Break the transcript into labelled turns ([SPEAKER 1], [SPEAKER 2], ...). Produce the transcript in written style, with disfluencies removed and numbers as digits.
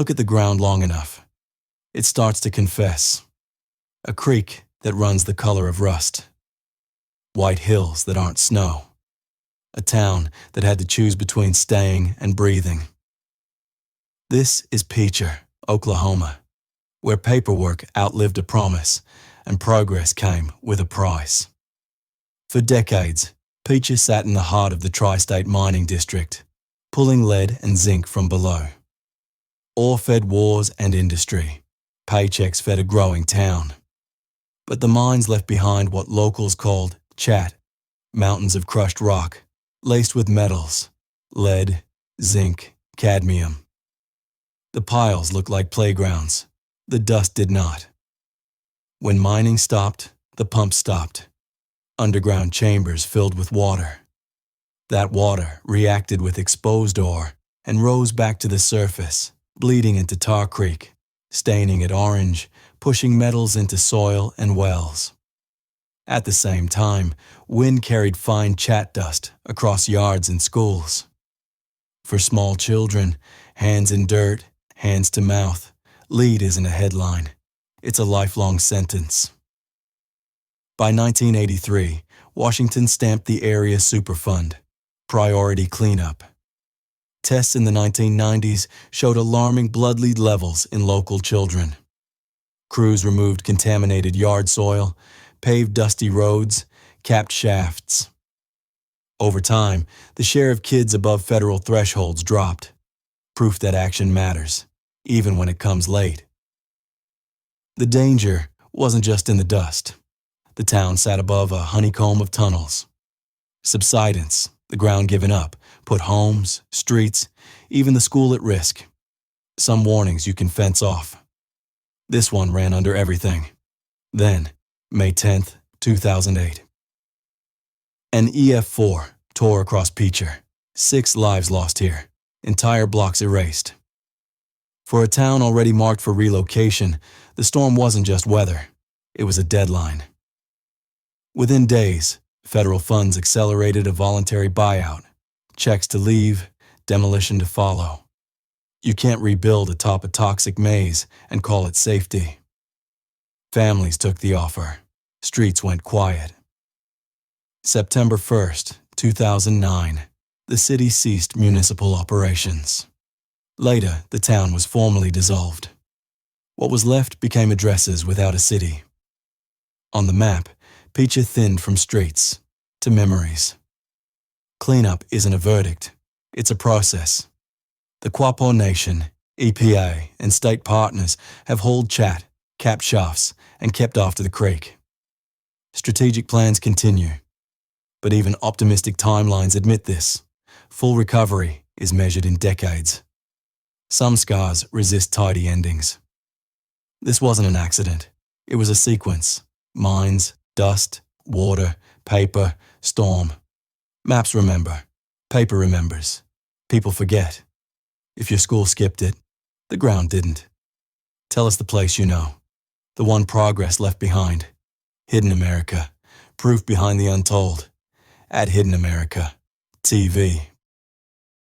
[SPEAKER 1] Look at the ground long enough. It starts to confess. A creek that runs the color of rust. White hills that aren't snow. A town that had to choose between staying and breathing. This is Picher, Oklahoma, where paperwork outlived a promise and progress came with a price. For decades, Picher sat in the heart of the tri-state mining district, pulling lead and zinc from below. Ore fed wars and industry. Paychecks fed a growing town. But the mines left behind what locals called chat, mountains of crushed rock, laced with metals, lead, zinc, cadmium. The piles looked like playgrounds. The dust did not. When mining stopped, the pumps stopped. Underground chambers filled with water. That water reacted with exposed ore and rose back to the surface, bleeding into Tar Creek, staining it orange, pushing metals into soil and wells. At the same time, wind carried fine chat dust across yards and schools. For small children, hands in dirt, hands to mouth, lead isn't a headline. It's a lifelong sentence. By 1983, Washington stamped the area Superfund, priority cleanup. Tests in the 1990s showed alarming blood lead levels in local children. Crews removed contaminated yard soil, paved dusty roads, capped shafts. Over time, the share of kids above federal thresholds dropped. Proof that action matters, even when it comes late. The danger wasn't just in the dust. The town sat above a honeycomb of tunnels. Subsidence, the ground given up, put homes, streets, even the school at risk. Some warnings you can fence off. This one ran under everything. Then, May 10th, 2008. An EF4 tore across Picher. 6 lives lost here. Entire blocks erased. For a town already marked for relocation, the storm wasn't just weather. It was a deadline. Within days, federal funds accelerated a voluntary buyout. Checks to leave, demolition to follow. You can't rebuild atop a toxic maze and call it safety. Families took the offer. Streets went quiet. September 1st, 2009, the city ceased municipal operations. Later, the town was formally dissolved. What was left became addresses without a city. On the map, Picher thinned from streets to memories. Cleanup isn't a verdict, it's a process. The Quapaw Nation, EPA, and state partners have hauled chat, capped shafts, and kept after the creek. Strategic plans continue. But even optimistic timelines admit this. Full recovery is measured in decades. Some scars resist tidy endings. This wasn't an accident. It was a sequence. Mines, dust, water, paper, storm. Maps remember. Paper remembers. People forget. If your school skipped it, the ground didn't. Tell us the place you know. The one progress left behind. Hidden America. Proof behind the untold. At Hidden America TV.